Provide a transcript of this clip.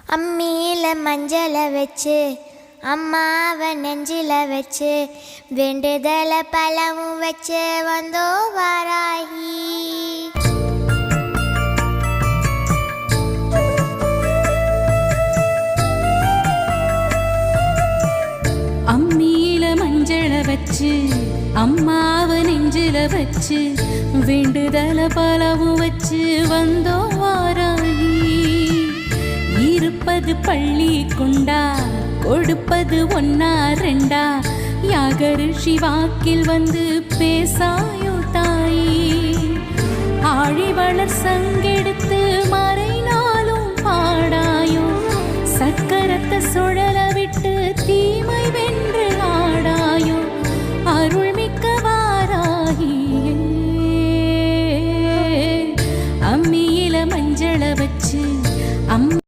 அம்மியில மஞ்சளை வச்சு அம்மாவை நெஞ்சில வச்சு வேண்டுதல பழமும் வச்சு வந்தோ வாராகி. அம்மியில மஞ்சளை வச்சு அம்மாவை நெஞ்சில வச்சு வேண்டுதல பழமும் வச்சு வந்தோ வாராகி. இருப்பது பள்ளி கொண்டா கொடுப்பது ஒன்னா ரெண்டா யாகரிஷி வாக்கில் வந்து பேசாயோ தாயி. ஆழிவளர் சங்கெடுத்து மறைநாளும் பாடாயோ சக்கரத்தை சுழ